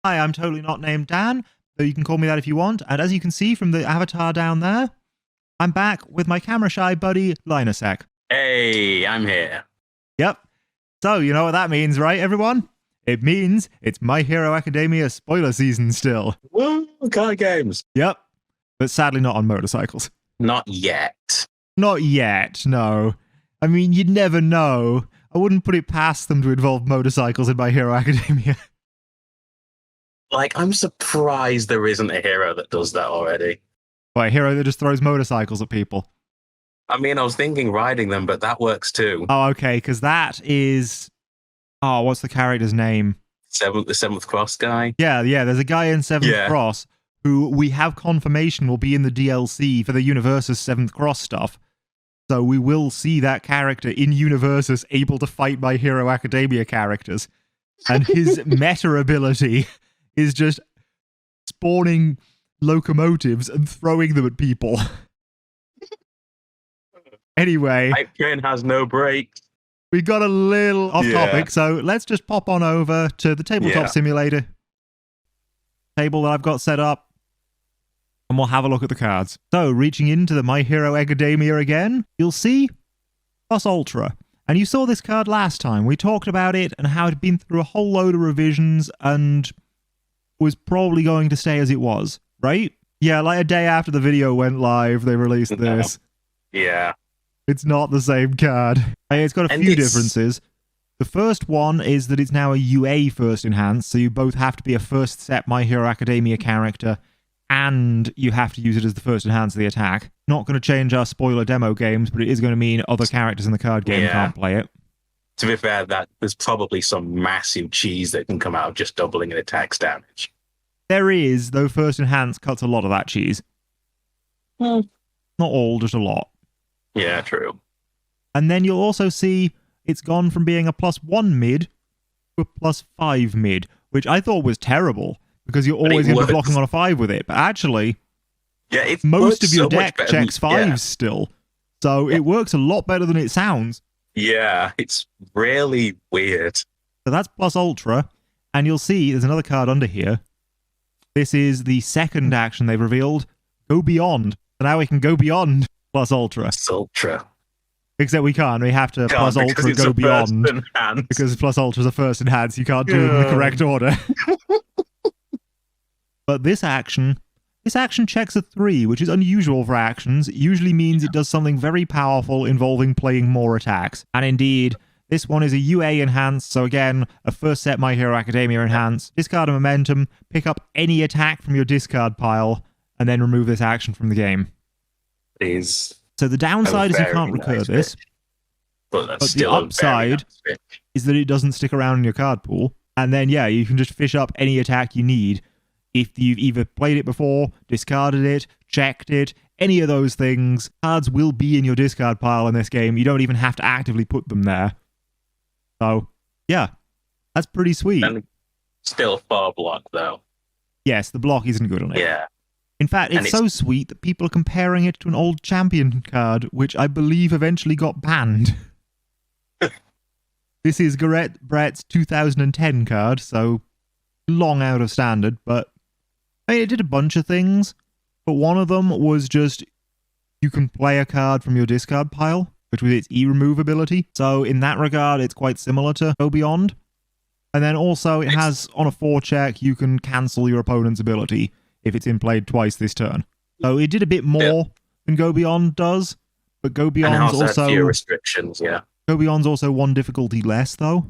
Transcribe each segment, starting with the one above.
Hi, I'm totally not named Dan, though you can call me that if you want. And as you can see from the avatar down there, I'm back with my camera shy buddy, Linusec. Hey, I'm here. Yep. So, you know what that means, right, everyone? It means it's My Hero Academia spoiler season still. Woo, card games. Yep. But sadly not on motorcycles. Not yet. Not yet, no. I mean, you'd never know. I wouldn't put it past them to involve motorcycles in My Hero Academia. Like, I'm surprised there isn't a hero that does that already. What, a hero that just throws motorcycles at people? I mean, I was thinking riding them, but that works too. Oh, okay, because that is... Oh, what's the character's name? The Seventh Cross guy? Yeah, there's a guy in Seventh Cross who we have confirmation will be in the DLC for the UniVersus 7th Cross stuff. So we will see that character in UniVersus able to fight My Hero Academia characters. And his meta ability is just spawning locomotives and throwing them at people. Anyway. Hype train has no brakes. We got a little off topic, so let's just pop on over to the tabletop simulator table that I've got set up, and we'll have a look at the cards. So, reaching into the My Hero Academia again, you'll see Plus Ultra. And you saw this card last time. We talked about it and how it had been through a whole load of revisions and was probably going to stay as it was, right? Yeah, like a day after the video went live, they released this. Yeah. It's not the same card. It's got a few differences. The first one is that it's now a UA first enhance, so you both have to be a first set My Hero Academia character, and you have to use it as the first enhance of the attack. Not going to change our spoiler demo games, but it is going to mean other characters in the card game can't play it. To be fair, there's probably some massive cheese that can come out of just doubling an attack's damage. There is, though first enhance cuts a lot of that cheese. Not all, just a lot. Yeah, true. And then you'll also see it's gone from being a +1 mid to a +5 mid, which I thought was terrible, because you're always going to be blocking on a 5 with it. But actually, most of your deck checks 5s still. So it works a lot better than it sounds. Yeah, it's really weird. So that's Plus Ultra. And you'll see there's another card under here. This is the second action they've revealed. Go Beyond. So now we can go beyond Plus Ultra. Plus Ultra. Except we can't. We have to Plus Ultra go beyond. Because Plus Ultra is a first enhance. You can't do it in the correct order. But this action checks a 3, which is unusual for actions. It usually means it does something very powerful involving playing more attacks. And indeed, this one is a UA enhance. So again, a first set My Hero Academia enhance. Discard a momentum, pick up any attack from your discard pile, and then remove this action from the game. So the downside is you can't recur this, but the upside is that it doesn't stick around in your card pool. And then, yeah, you can just fish up any attack you need. If you've either played it before, discarded it, checked it, any of those things, cards will be in your discard pile in this game. You don't even have to actively put them there. So, yeah, that's pretty sweet. And still far block, though. Yes, the block isn't good on it. Yeah. In fact, it's so sweet that people are comparing it to an old champion card, which I believe eventually got banned. This is Garrett Brett's 2010 card, so long out of standard, but I mean, it did a bunch of things, but one of them was just you can play a card from your discard pile, which was its E-remove ability. So in that regard, it's quite similar to Go Beyond. And then also it has, on a 4 check, you can cancel your opponent's ability if it's in played twice this turn. So it did a bit more than Go Beyond does, but Go Beyond's also few restrictions, Go Beyond's also 1 difficulty less, though.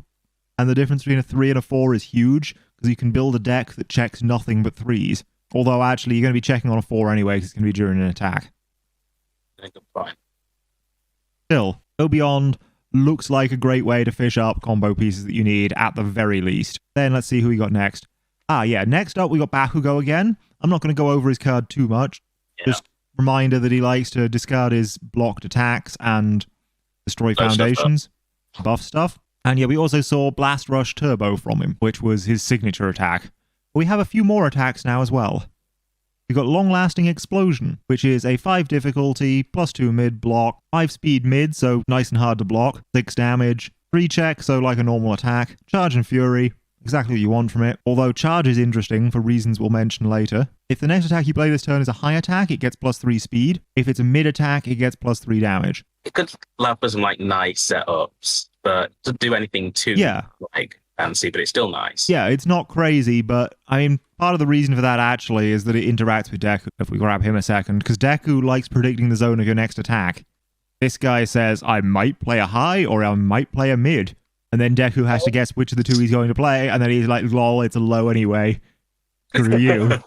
And the difference between a 3 and a 4 is huge, because you can build a deck that checks nothing but 3s. Although, actually, you're going to be checking on a 4 anyway, because it's going to be during an attack. I think I'm fine. Still, Go Beyond looks like a great way to fish up combo pieces that you need, at the very least. Then let's see who we got next. Next up we got Bakugo again. I'm not going to go over his card too much. Just reminder that he likes to discard his blocked attacks and destroy foundations, buff stuff. And yeah, we also saw Blast Rush Turbo from him, which was his signature attack. We have a few more attacks now as well. We've got Long Lasting Explosion, which is a 5 difficulty, +2 mid block, 5 speed mid, so nice and hard to block, 6 damage, 3 check, so like a normal attack, Charge and Fury, exactly what you want from it. Although charge is interesting for reasons we'll mention later. If the next attack you play this turn is a high attack, it gets +3 speed. If it's a mid attack, it gets +3 damage. It could allow for some like nice setups, but doesn't do anything too like fancy, but it's still nice. Yeah, it's not crazy, but I mean, part of the reason for that actually is that it interacts with Deku, if we grab him a second, because Deku likes predicting the zone of your next attack. This guy says, I might play a high or I might play a mid. And then Deku has to guess which of the two he's going to play, and then he's like, lol, it's a low anyway. Screw you.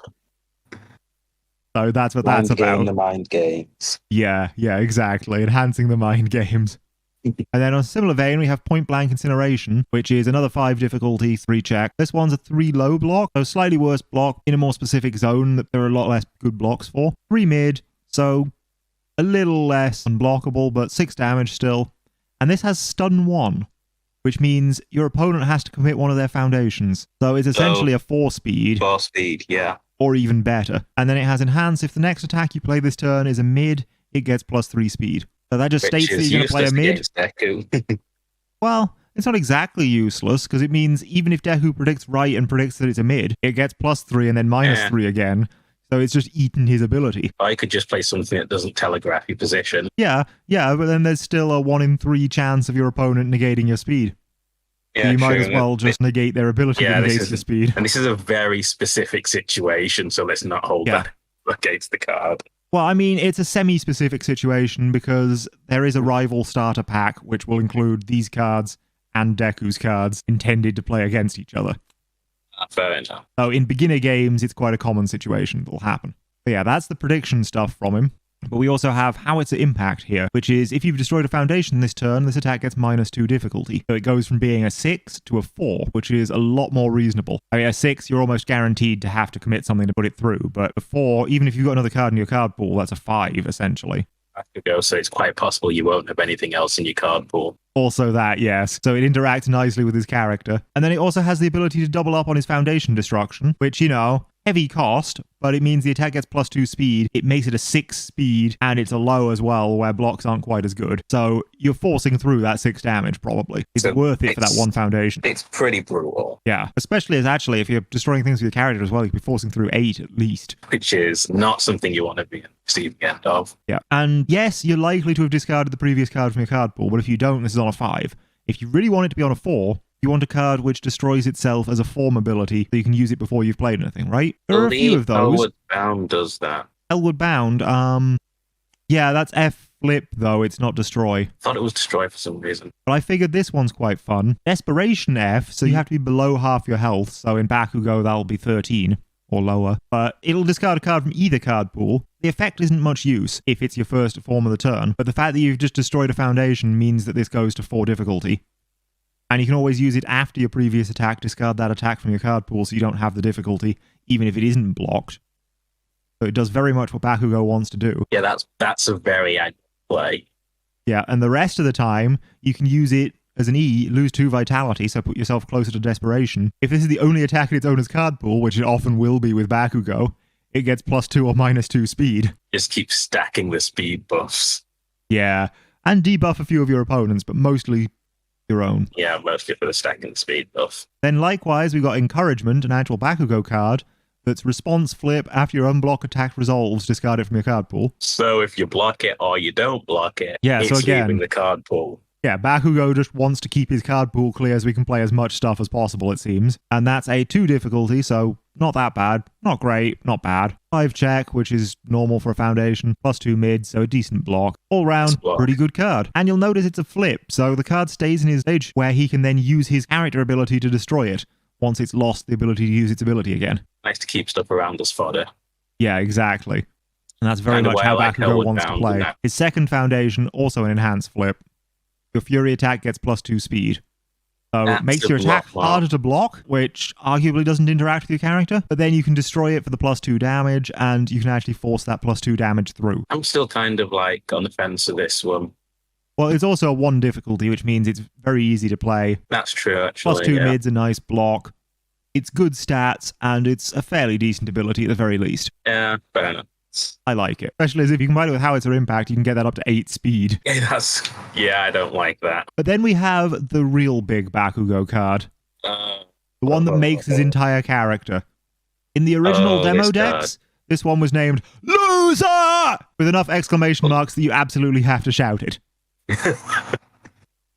So that's what that's about. The mind games. Yeah, exactly. Enhancing the mind games. And then on a similar vein, we have Point Blank Incineration, which is another 5 difficulty, 3 check. This one's a 3 low block, so slightly worse block in a more specific zone that there are a lot less good blocks for. 3 mid, so a little less unblockable, but 6 damage still. And this has Stun 1, which means your opponent has to commit one of their foundations. So it's essentially a 4 speed. 4 speed, yeah. Or even better. And then it has Enhance. If the next attack you play this turn is a mid, it gets +3 speed. So that just states that you're going to play a mid. Well, it's not exactly useless, because it means even if Deku predicts right and predicts that it's a mid, it gets +3 and then -3 again. So it's just eaten his ability. I could just play something that doesn't telegraph your position. Yeah, but then there's still a 1 in 3 chance of your opponent negating your speed. Yeah, so you might as well just negate their ability to negate your speed. And this is a very specific situation, so let's not hold that against the card. Well, I mean, it's a semi-specific situation because there is a rival starter pack which will include these cards and Deku's cards intended to play against each other. Fair enough. So in beginner games, it's quite a common situation that will happen. But yeah, that's the prediction stuff from him. But we also have how it's an impact here, which is if you've destroyed a foundation this turn, this attack gets -2 difficulty. So it goes from being a 6 to a 4, which is a lot more reasonable. I mean, a 6, you're almost guaranteed to have to commit something to put it through. But a 4, even if you've got another card in your card pool, that's a 5, essentially. Bakugo, so it's quite possible you won't have anything else in your card pool. Also that, yes. So it interacts nicely with his character. And then it also has the ability to double up on his foundation destruction, which, you know, heavy cost, but it means the attack gets +2 speed. It makes it a 6 speed, and it's a low as well, where blocks aren't quite as good. So you're forcing through that 6 damage, probably. It's worth it for that one foundation. It's pretty brutal. Yeah, especially as actually, if you're destroying things with your character as well, you could be forcing through 8 at least. Which is not something you want to be on the receiving end of. Yeah, and yes, you're likely to have discarded the previous card from your card pool, but if you don't, this is on a 5. If you really want it to be on a 4, you want a card which destroys itself as a form ability, so you can use it before you've played anything, right? There are a few of those. Elwood Bound does that. Elwood Bound, yeah, that's F flip, though. It's not destroy. I thought it was destroy for some reason. But I figured this one's quite fun. Desperation F, so you have to be below half your health. So in Bakugo, that'll be 13 or lower. But it'll discard a card from either card pool. The effect isn't much use if it's your first form of the turn. But the fact that you've just destroyed a foundation means that this goes to 4 difficulty. And you can always use it after your previous attack, discard that attack from your card pool so you don't have the difficulty, even if it isn't blocked. So it does very much what Bakugo wants to do. Yeah, that's a very accurate play. Yeah, and the rest of the time, you can use it as an E, lose 2 vitality, so put yourself closer to desperation. If this is the only attack in its owner's card pool, which it often will be with Bakugo, it gets +2 or -2 speed. Just keep stacking the speed buffs. Yeah, and debuff a few of your opponents, but mostly your own. Yeah, mostly for the stacking the speed buff. Then likewise, we've got Encouragement, an actual Bakugo card, that's response flip after your unblock attack resolves, discard it from your card pool. So if you block it or you don't block it, it's so again, leaving the card pool. Yeah, Bakugo just wants to keep his card pool clear so we can play as much stuff as possible, it seems. And that's a 2 difficulty, so not that bad. Not great, not bad. 5 check, which is normal for a foundation. +2 mid, so a decent block. All round, pretty good card. And you'll notice it's a flip, so the card stays in his stage, where he can then use his character ability to destroy it, once it's lost the ability to use its ability again. Nice to keep stuff around as fodder. Yeah, exactly. And that's very much how Bakugo wants to play. His second foundation, also an enhanced flip. Your Fury attack gets +2 speed. So it makes your attack harder to block, which arguably doesn't interact with your character, but then you can destroy it for the +2 damage, and you can actually force that +2 damage through. I'm still kind of like on the fence of this one. Well, it's also a 1 difficulty, which means it's very easy to play. That's true, actually. +2 mid's a nice block. It's good stats, and it's a fairly decent ability at the very least. Yeah, fair enough. I like it. Especially as if you combine it with Howitzer Impact, you can get that up to 8 speed. Yeah, I don't like that. But then we have the real big Bakugo card. The one that makes his entire character. In the original demo decks, this one was named Loser! With enough exclamation marks that you absolutely have to shout it.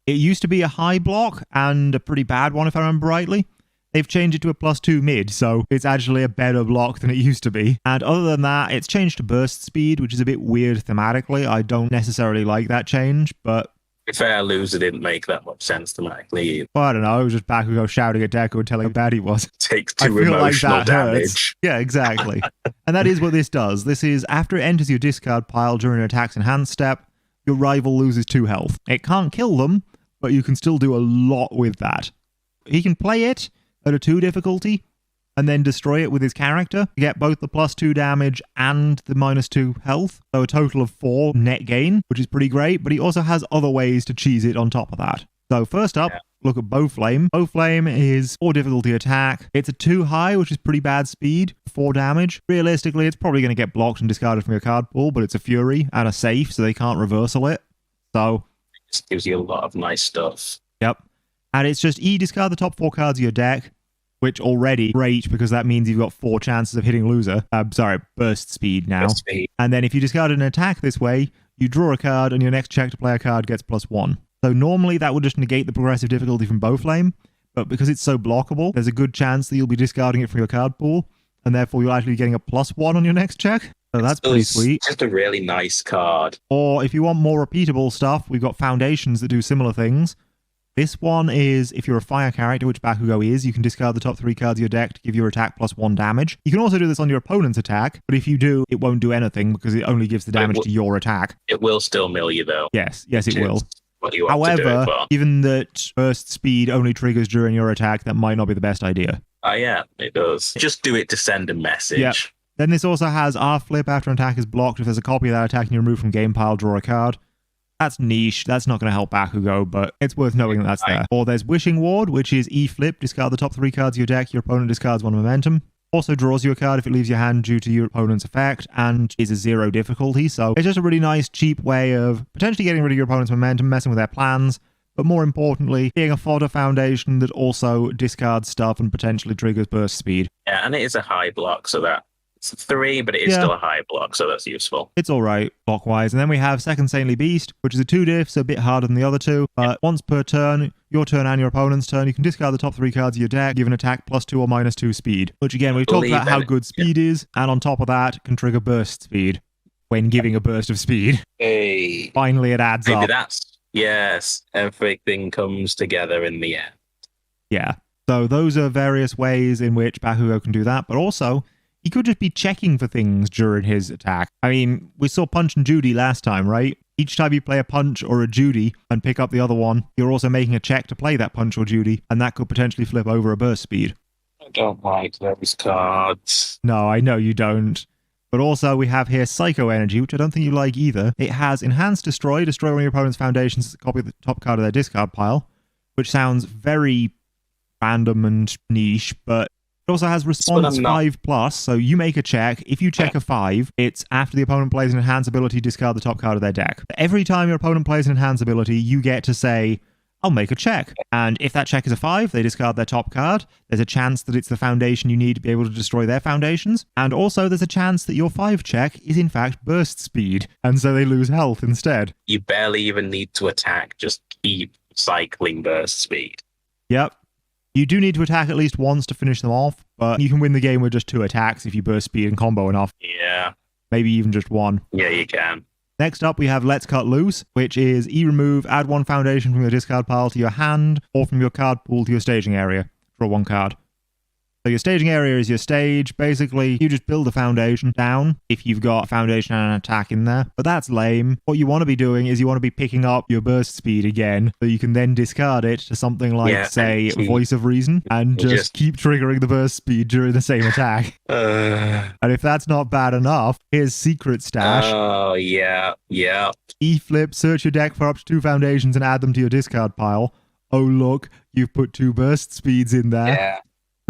It used to be a high block and a pretty bad one, if I remember rightly. They've changed it to a +2 mid, so it's actually a better block than it used to be. And other than that, it's changed to burst speed, which is a bit weird thematically. I don't necessarily like that change, but... To be fair, Loser didn't make that much sense thematically. Well, I don't know. It was just Bakugo shouting at Deku and telling him how bad he was. Takes 2 emotional damage. Hurts. Yeah, exactly. And that is what this does. This is, after it enters your discard pile during an attack's enhanced step, your rival loses 2 health. It can't kill them, but you can still do a lot with that. He can play it at a 2 difficulty, and then destroy it with his character to get both the +2 damage and the -2 health. So a total of 4 net gain, which is pretty great, but he also has other ways to cheese it on top of that. So first up, look at Bowflame. Bowflame is 4 difficulty attack. It's a 2 high, which is pretty bad speed, 4 damage. Realistically, it's probably going to get blocked and discarded from your card pool, but it's a Fury and a safe, so they can't reversal it. So it just gives you a lot of nice stuff. Yep. And it's just discard the top 4 cards of your deck, which already great because that means you've got 4 chances of hitting Loser. Burst speed now. Burst speed. And then if you discard an attack this way, you draw a card and your next check to play a card gets +1. So normally that would just negate the progressive difficulty from Bowflame, but because it's so blockable, there's a good chance that you'll be discarding it from your card pool, and therefore you're actually getting a +1 on your next check. So that's pretty sweet. Just a really nice card. Or if you want more repeatable stuff, we've got Foundations that do similar things. This one is, if you're a fire character, which Bakugo is, you can discard the top 3 cards of your deck to give your attack +1 damage. You can also do this on your opponent's attack, but if you do, it won't do anything because it only gives the damage to your attack. It will still mill you, though. Yes, it will. What you want to do However, as well. given that burst speed only triggers during your attack, that might not be the best idea. Yeah, it does. Just do it to send a message. Yep. Then this also has R-Flip after an attack is blocked. If there's a copy of that attack and you remove from game pile, draw a card. That's niche. That's not going to help Bakugo, but it's worth knowing that that's there. Or there's Wishing Ward, which is E-Flip. Discard the top 3 cards of your deck. Your opponent discards 1 momentum. Also draws you a card if it leaves your hand due to your opponent's effect, and is a 0 difficulty. So it's just a really nice, cheap way of potentially getting rid of your opponent's momentum, messing with their plans, but more importantly, being a fodder foundation that also discards stuff and potentially triggers burst speed. Yeah, and it is a high block, so that it's 3, but it is still a high block, so that's useful. It's all right, block-wise. And then we have Second Saintly Beast, which is a 2 diff, so a bit harder than the other 2. But once per turn, your turn and your opponent's turn, you can discard the top 3 cards of your deck, give an attack +2 or -2 speed. Which again, we've talked about how good speed is, and on top of that, can trigger burst speed when giving a burst of speed. Hey. Finally, it adds Maybe up. Yes, everything comes together in the end. Yeah. So those are various ways in which Bakugo can do that, but also he could just be checking for things during his attack. I mean, we saw Punch and Judy last time, right? Each time you play a Punch or a Judy and pick up the other one, you're also making a check to play that Punch or Judy, and that could potentially flip over a burst speed. I don't like those cards. No, I know you don't. But also we have here Psycho Energy, which I don't think you like either. It has Enhanced Destroy. Destroy one of your opponent's foundations as a copy of the top card of their discard pile, which sounds very random and niche, but it also has Response 5+, so you make a check. If you check a 5, it's after the opponent plays an Enhance ability, discard the top card of their deck. Every time your opponent plays an Enhance ability, you get to say, I'll make a check. And if that check is a 5, they discard their top card. There's a chance that it's the foundation you need to be able to destroy their foundations. And also there's a chance that your 5 check is in fact burst speed, and so they lose health instead. You barely even need to attack, just keep cycling burst speed. Yep. You do need to attack at least once to finish them off, but you can win the game with just 2 attacks if you burst speed and combo enough. Yeah. Maybe even just 1. Yeah, you can. Next up, we have Let's Cut Loose, which is E-Remove, add 1 foundation from your discard pile to your hand, or from your card pool to your staging area. Draw 1 card. So your staging area is your stage. Basically, you just build a foundation down if you've got a foundation and an attack in there. But that's lame. What you want to be doing is you want to be picking up your burst speed again, so you can then discard it to something like, say, Voice of Reason, and just keep triggering the burst speed during the same attack. And if that's not bad enough, here's Secret Stash. Oh, yeah. E-Flip, search your deck for up to 2 foundations and add them to your discard pile. Oh, look, you've put 2 burst speeds in there. Yeah.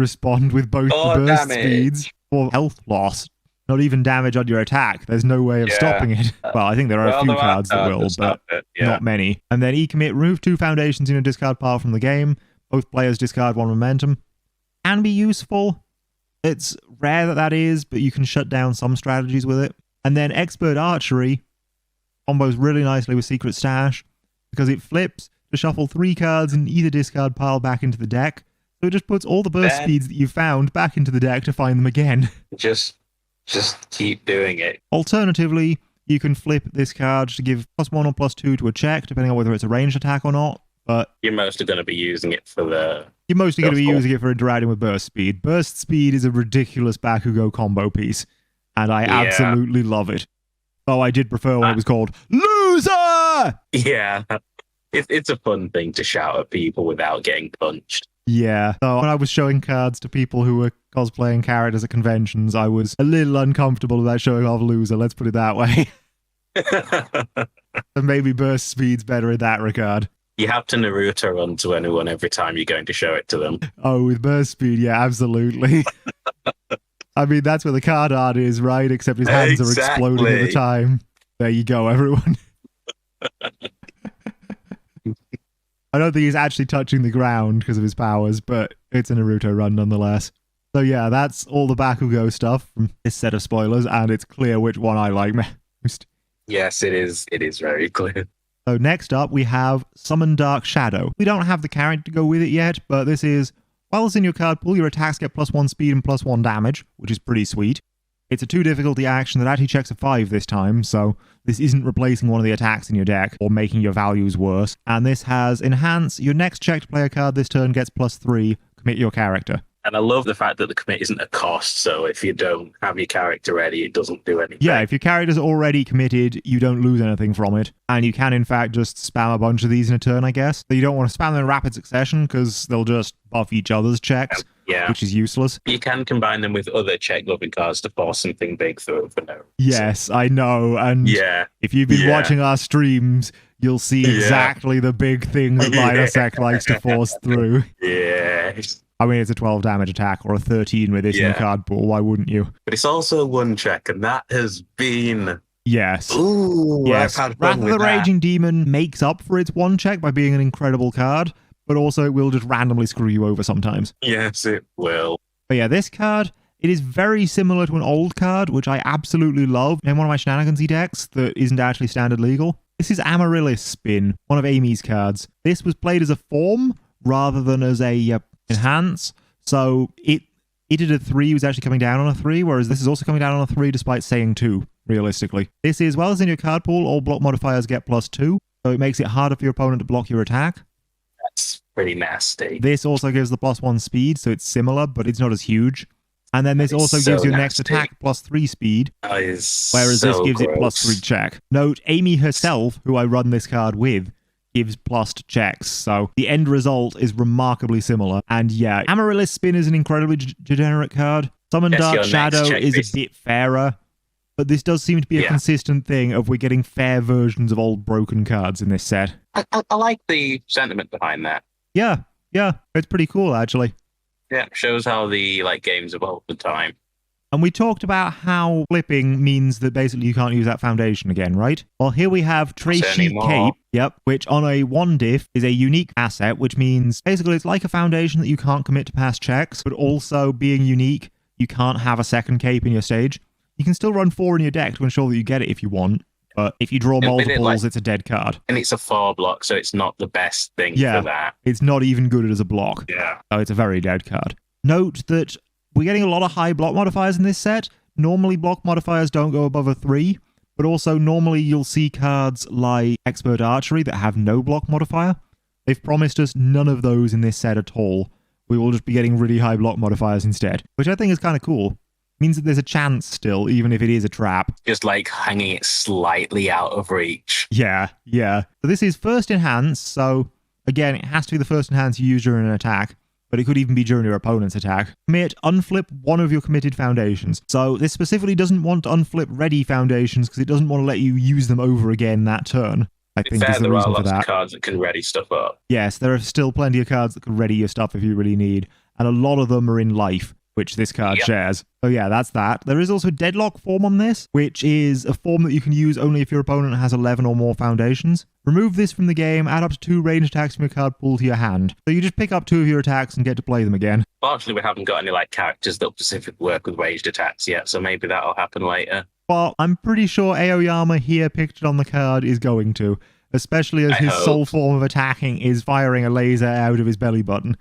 Respond with both the burst speeds for health loss. Not even damage on your attack. There's no way of stopping it. Well, I think there are a few cards that will, but not many. And then E-Commit, remove 2 foundations in your discard pile from the game. Both players discard 1 momentum. can be useful. It's rare that is, but you can shut down some strategies with it. And then Expert Archery combos really nicely with Secret Stash because it flips to shuffle 3 cards in either discard pile back into the deck. So it just puts all the burst speeds that you found back into the deck to find them again. Just keep doing it. Alternatively, you can flip this card to give +1 or +2 to a check, depending on whether it's a ranged attack or not. But you're mostly going to be using it for the... You're mostly going to be using it for interacting with burst speed. Burst speed is a ridiculous Bakugo combo piece, and I absolutely love it. Though I did prefer when it was called Loser! Yeah, it's a fun thing to shout at people without getting punched. Yeah, so when I was showing cards to people who were cosplaying characters at conventions, I was a little uncomfortable about showing off Loser, let's put it that way. And maybe burst speed's better in that regard. You have to Naruto run to anyone every time you're going to show it to them. Oh, with burst speed, yeah, absolutely. I mean, that's where the card art is, right? Except his hands are exploding at the time. There you go, everyone. I don't think he's actually touching the ground because of his powers, but it's a Naruto run nonetheless. So yeah, that's all the Bakugo stuff from this set of spoilers, and it's clear which one I like most. Yes, it is. It is very clear. So next up, we have Summon Dark Shadow. We don't have the character to go with it yet, but this is, while it's in your card pool, your attacks get +1 speed and +1 damage, which is pretty sweet. It's a 2 difficulty action that actually checks a 5 this time, so this isn't replacing one of the attacks in your deck or making your values worse. And this has Enhance, your next checked player card this turn gets +3, commit your character. And I love the fact that the commit isn't a cost, so if you don't have your character ready, it doesn't do anything. Yeah, if your character's already committed, you don't lose anything from it. And you can, in fact, just spam a bunch of these in a turn, I guess. So you don't want to spam them in rapid succession, because they'll just buff each other's checks, which is useless. You can combine them with other check-loving cards to force something big through for no reason. Yes, I know, and if you've been watching our streams, you'll see exactly the big thing that Linusek likes to force through. Yes. I mean, it's a 12 damage attack or a 13 with this in the card pool. Why wouldn't you? But it's also one check, and that has been... Yes. Ooh, yes. I've had fun Wrath of the that. Raging Demon makes up for its one check by being an incredible card, but also it will just randomly screw you over sometimes. Yes, it will. But yeah, this card, it is very similar to an old card, which I absolutely love in one of my shenanigansy decks that isn't actually standard legal. This is Amaryllis Spin, one of Amy's cards. This was played as a form rather than as a enhance, so Eda 3 was actually coming down on a 3, whereas this is also coming down on a 3 despite saying 2, realistically. This is, well as in your card pool, all block modifiers get +2, so it makes it harder for your opponent to block your attack. That's pretty nasty. This also gives the +1 speed, so it's similar, but it's not as huge. And then this also gives your next attack +3 speed, whereas this gives it +3 check. Note, Amy herself, who I run this card with, gives + checks, so the end result is remarkably similar. And yeah, Amaryllis Spin is an incredibly degenerate card. Summon Dark Shadow is a bit fairer, but this does seem to be a consistent thing of we're getting fair versions of old broken cards in this set. I like the sentiment behind that. Yeah, it's pretty cool actually. Yeah, shows how the games evolve with time. And we talked about how flipping means that basically you can't use that foundation again, right? Well, here we have Tracey Cape, which on a 1 diff is a unique asset, which means basically it's like a foundation that you can't commit to pass checks, but also being unique, you can't have a second cape in your stage. You can still run 4 in your deck to ensure that you get it if you want, but if you draw multiples, it's a dead card. And it's a 4 block, so it's not the best thing for that. It's not even good as a block. Yeah. So it's a very dead card. Note that we're getting a lot of high block modifiers in this set. Normally, block modifiers don't go above a 3, but also normally you'll see cards like Expert Archery that have no block modifier. They've promised us none of those in this set at all. We will just be getting really high block modifiers instead, which I think is kind of cool. Means that there's a chance still, even if it is a trap. Just hanging it slightly out of reach. Yeah. So this is first enhance, so again, it has to be the first enhance you use during an attack, but it could even be during your opponent's attack. Commit, unflip one of your committed foundations. So this specifically doesn't want to unflip ready foundations because it doesn't want to let you use them over again that turn. I think is the reason for that. There are lots of cards that can ready stuff up. Yes, there are still plenty of cards that can ready your stuff if you really need, and a lot of them are in life, which this card shares. So yeah, that's that. There is also Deadlock Form on this, which is a form that you can use only if your opponent has 11 or more foundations. Remove this from the game, add up to 2 range attacks from your card pool to your hand. So you just pick up 2 of your attacks and get to play them again. Fortunately, we haven't got any like characters that specifically work with ranged attacks yet, so maybe that'll happen later. Well, I'm pretty sure Aoyama here pictured on the card is going to, especially as his sole form of attacking is firing a laser out of his belly button.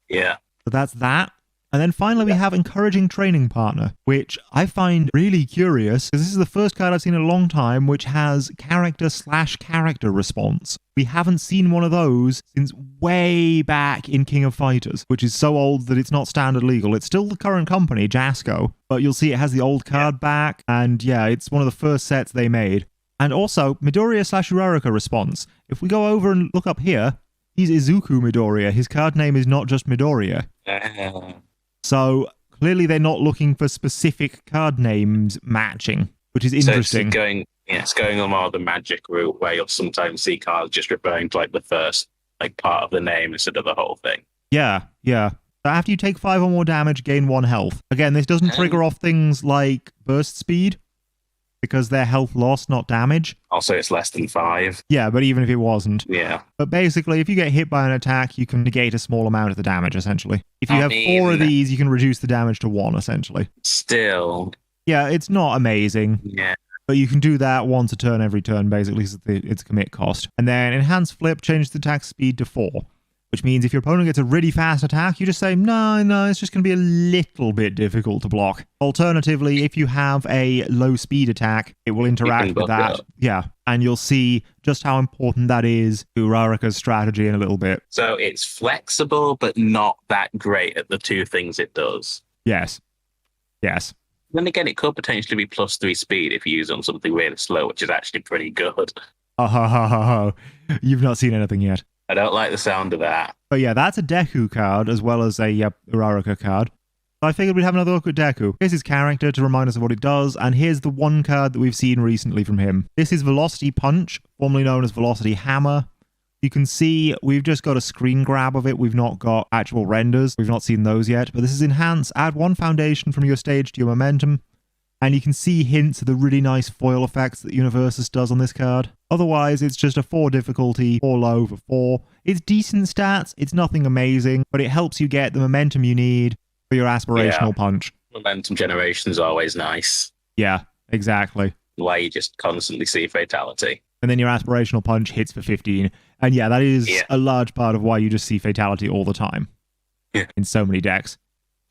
Yeah. So that's that. And then finally we have Encouraging Training Partner, which I find really curious, because this is the first card I've seen in a long time which has character/character response. We haven't seen one of those since way back in King of Fighters, which is so old that it's not standard legal. It's still the current company, Jasco, but you'll see it has the old card back, and yeah, it's one of the first sets they made. And also, Midoriya/Uraraka response. If we go over and look up here, he's Izuku Midoriya. His card name is not just Midoriya. So clearly they're not looking for specific card names matching, which is interesting. So it's going on more the magic route where you'll sometimes see cards just referring to like the first like part of the name instead of the whole thing. Yeah. So after you take 5 or more damage, gain 1 health. Again, this doesn't trigger off things like burst speed, because they're health loss, not damage. Also, it's less than 5. Yeah, but even if it wasn't. Yeah. But basically, if you get hit by an attack, you can negate a small amount of the damage, essentially. If you have 4 of these, you can reduce the damage to 1, essentially. Still. Yeah, it's not amazing. Yeah. But you can do that once a turn every turn, basically, so it's a commit cost. And then Enhanced Flip changes the attack speed to 4. Which means if your opponent gets a really fast attack, you just say, no, it's just going to be a little bit difficult to block. Alternatively, if you have a low speed attack, it will interact with that. Yeah, and you'll see just how important that is to Uraraka's strategy in a little bit. So it's flexible, but not that great at the 2 things it does. Yes. Then again, it could potentially be +3 speed if you use it on something really slow, which is actually pretty good. You've not seen anything yet. I don't like the sound of that. But yeah, that's a Deku card as well as a Uraraka card. So I figured we'd have another look at Deku. Here's his character to remind us of what it does, and here's the one card that we've seen recently from him. This is Velocity Punch, formerly known as Velocity Hammer. You can see we've just got a screen grab of it. We've not got actual renders. We've not seen those yet, but this is Enhance. Add 1 foundation from your stage to your momentum. And you can see hints of the really nice foil effects that UniVersus does on this card. Otherwise, it's just a 4 difficulty, 4 low for 4. It's decent stats, it's nothing amazing, but it helps you get the momentum you need for your aspirational punch. Momentum generation is always nice. Yeah, exactly. Why you just constantly see fatality. And then your aspirational punch hits for 15. And yeah, that is a large part of why you just see fatality all the time. In so many decks.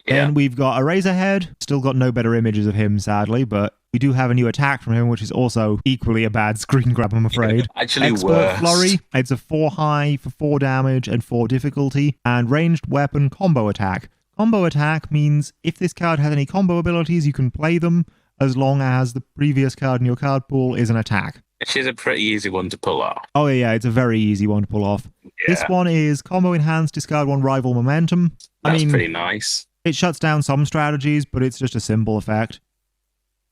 Then we've got Eraserhead. Still got no better images of him, sadly, but we do have a new attack from him, which is also equally a bad screen grab, I'm afraid. Actually Expert worse. Flurry. It's a 4 high for 4 damage and 4 difficulty, and ranged weapon combo attack. Combo attack means if this card has any combo abilities, you can play them as long as the previous card in your card pool is an attack. Which is a pretty easy one to pull off. Oh yeah, it's a very easy one to pull off. Yeah. This one is combo enhanced, discard 1 rival momentum. That's pretty nice. It shuts down some strategies, but it's just a simple effect.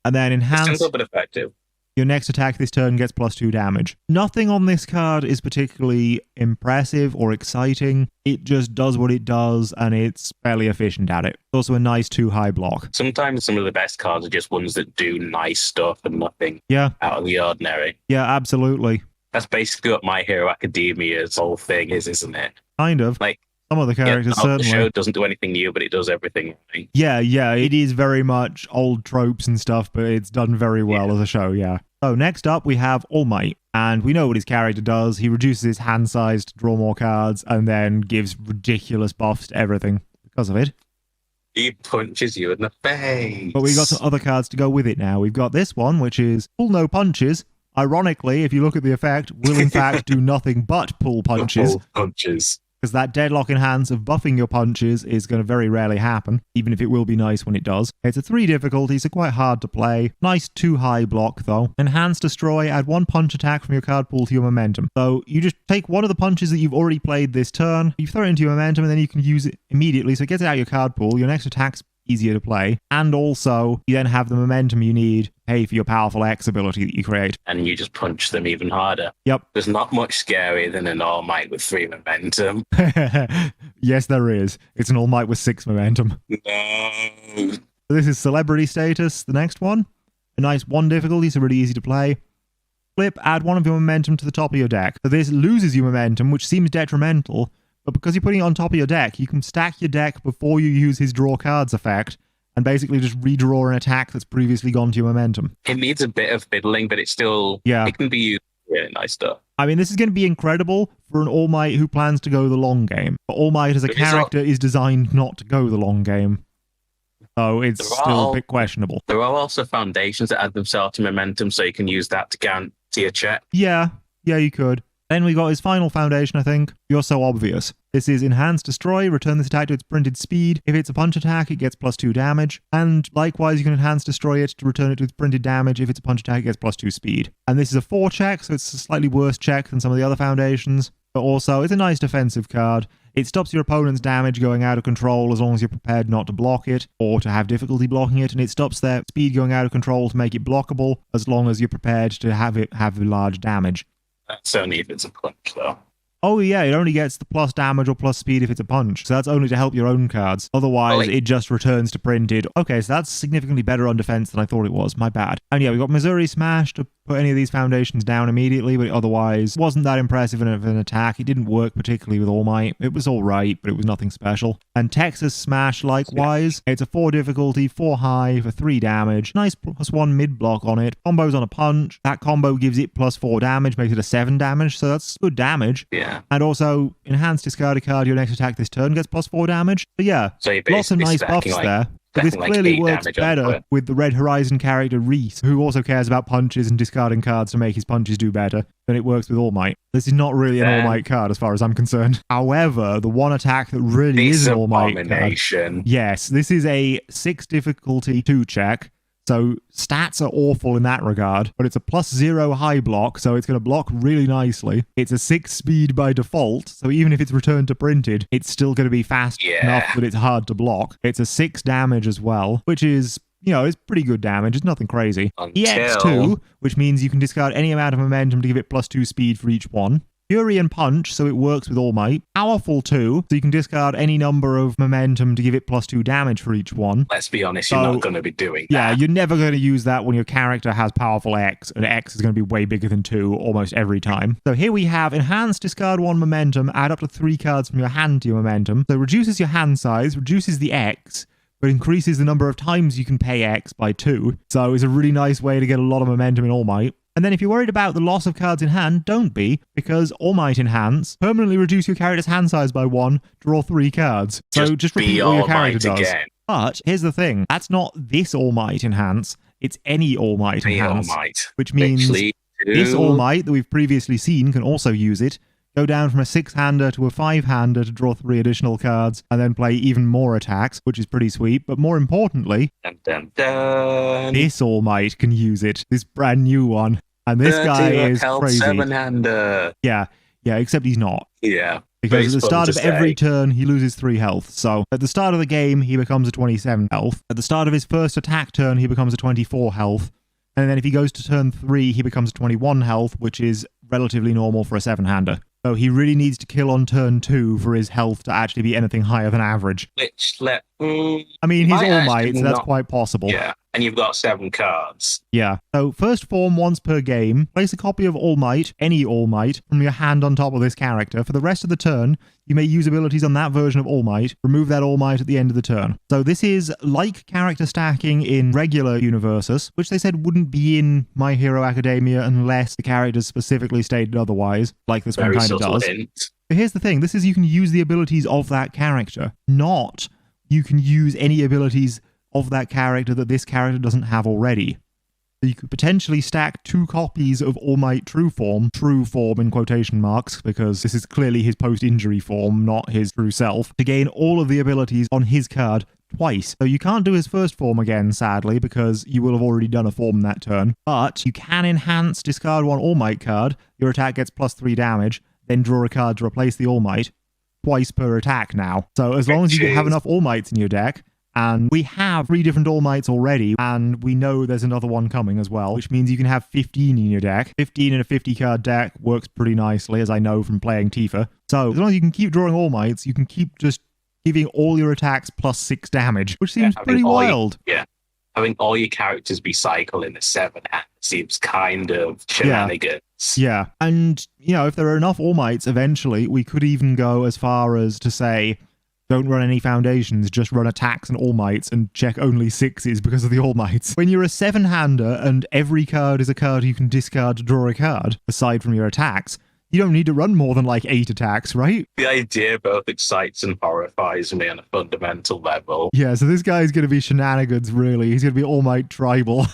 And then enhance. Simple but effective. Your next attack this turn gets +2 damage. Nothing on this card is particularly impressive or exciting. It just does what it does, and it's fairly efficient at it. It's also a nice 2 high block. Sometimes some of the best cards are just ones that do nice stuff and nothing out of the ordinary. Yeah, absolutely. That's basically what My Hero Academia's whole thing is, isn't it? Kind of. Like, some of the characters certainly. The show doesn't do anything new, but it does everything right. Yeah, it is very much old tropes and stuff, but it's done very well as a show, So next up, we have All Might, and we know what his character does. He reduces his hand size to draw more cards, and then gives ridiculous buffs to everything because of it. He punches you in the face. But we've got some other cards to go with it now. We've got this one, which is Pull No Punches. Ironically, if you look at the effect, will in fact do nothing but pull punches. Pull punches. Because that deadlock enhance of buffing your punches is going to very rarely happen, even if it will be nice when it does. It's a 3 difficulty, so quite hard to play. Nice 2 high block, though. Enhance Destroy, add 1 punch attack from your card pool to your momentum. So you just take one of the punches that you've already played this turn, you throw it into your momentum, and then you can use it immediately, so it gets it out of your card pool. Your next attack's easier to play, and also you then have the momentum you need to pay for your powerful X ability that you create. And you just punch them even harder. Yep. There's not much scarier than an All Might with 3 momentum. Yes, there is. It's an All Might with 6 momentum. No. This is Celebrity Status, the next one. A nice 1 difficulty, so really easy to play. flip, add one of your momentum to the top of your deck. So this loses your momentum, which seems detrimental, but because you're putting it on top of your deck, you can stack your deck before you use his draw cards effect, and basically just redraw an attack that's previously gone to your momentum. It needs a bit of fiddling, but it's still, it can be used for really nice stuff. I mean, this is going to be incredible for an All Might who plans to go the long game. But All Might as a character is designed not to go the long game. So it's still a bit questionable. There are also foundations that add themselves to momentum, so you can use that to guarantee a check. Yeah, you could. Then we got his final foundation, I think. You're So Obvious. This is Enhance Destroy, return this attack to its printed speed. If it's a punch attack, it gets +2 damage. And likewise, you can Enhance Destroy it to return it to its printed damage. If it's a punch attack, it gets +2 speed. And this is a 4 check, so it's a slightly worse check than some of the other foundations. But also, it's a nice defensive card. It stops your opponent's damage going out of control as long as you're prepared not to block it, or to have difficulty blocking it, and it stops their speed going out of control to make it blockable, as long as you're prepared to have it have large damage. That's only if it's a punch, though. Oh yeah, it only gets the plus damage or plus speed if it's a punch, so that's only to help your own cards. Otherwise, it just returns to printed. Okay, so that's significantly better on defense than I thought it was. My bad. And yeah, we got Missouri Smash to put any of these foundations down immediately, but otherwise wasn't that impressive of an attack. It didn't work particularly with All Might. It was alright, but it was nothing special. And Texas Smash, likewise. It's a 4 difficulty, 4 high for 3 damage. Nice +1 mid block on it. Combos on a punch. That combo gives it +4 damage, makes it a 7 damage, so that's good damage. Yeah. And also, enhance discard a card, your next attack this turn gets +4 damage. So yeah, lots of nice buffs there. But this clearly works better with the Red Horizon character Reese, who also cares about punches and discarding cards to make his punches do better than it works with All Might. This is not really an All Might card as far as I'm concerned. However, the one attack that really is an All Might card. Yes, this is a 6 difficulty 2 check. So stats are awful in that regard, but it's a +0 high block, so it's going to block really nicely. It's a 6 speed by default, so even if it's returned to printed, it's still going to be fast enough that it's hard to block. It's a 6 damage as well, which is, you know, it's pretty good damage. It's nothing crazy. EX2, which means you can discard any amount of momentum to give it +2 speed for each one. Fury and Punch, so it works with All Might. Powerful 2, so you can discard any number of momentum to give it +2 damage for each one. Let's be honest, you're not going to be doing that. Yeah, you're never going to use that when your character has powerful X, and X is going to be way bigger than 2 almost every time. So here we have Enhance, discard 1 momentum, add up to 3 cards from your hand to your momentum. So reduces your hand size, reduces the X, but increases the number of times you can pay X by 2. So it's a really nice way to get a lot of momentum in All Might. And then if you're worried about the loss of cards in hand, don't be, because All Might Enhance permanently reduce your character's hand size by 1, draw 3 cards. So just repeat what your character does. Again. But here's the thing, that's not this All Might Enhance, it's any All Might Enhance, which means this All Might that we've previously seen can also use it, go down from a 6-hander to a 5-hander to draw 3 additional cards, and then play even more attacks, which is pretty sweet. But more importantly, this All Might can use it, this brand new one. And this guy is crazy. 7-hander. Yeah, except he's not. Yeah. Because at the start of every turn, he loses 3 health. So at the start of the game, he becomes a 27 health. At the start of his first attack turn, he becomes a 24 health. And then if he goes to turn 3, he becomes a 21 health, which is relatively normal for a 7-hander. So he really needs to kill on turn 2 for his health to actually be anything higher than average. I mean, he's All Might, so that's quite possible. Yeah, and you've got 7 cards. Yeah. So first form once per game, place a copy of All Might, any All Might, from your hand on top of this character. For the rest of the turn, you may use abilities on that version of All Might. Remove that All Might at the end of the turn. So this is like character stacking in regular UniVersus, which they said wouldn't be in My Hero Academia unless the characters specifically stated otherwise, like this one kind of does. But here's the thing, this is you can use the abilities of that character, not you can use any abilities of that character that this character doesn't have already. So you could potentially stack 2 copies of All Might true form in quotation marks, because this is clearly his post-injury form, not his true self, to gain all of the abilities on his card twice. So you can't do his first form again, sadly, because you will have already done a form that turn, but you can enhance, discard 1 All Might card, your attack gets +3 damage, then draw a card to replace the All Might, twice per attack now. So as long as you have enough All Mights in your deck, and we have 3 different All Mights already, and we know there's another one coming as well, which means you can have 15 in your deck. 15 in a 50-card deck works pretty nicely, as I know from playing Tifa. So as long as you can keep drawing All Mights, you can keep just giving all your attacks +6 damage, which seems pretty wild. having all your characters be cycle in a 7-hand seems kind of shenanigans. Yeah, and, you know, if there are enough All Mights, eventually, we could even go as far as to say, don't run any foundations, just run attacks and All Mights and check only 6s because of the All Mights. When you're a 7-hander and every card is a card you can discard to draw a card, aside from your attacks, you don't need to run more than like 8 attacks, right? The idea both excites and horrifies me on a fundamental level. Yeah, so this guy is going to be shenanigans, really. He's going to be All Might tribal.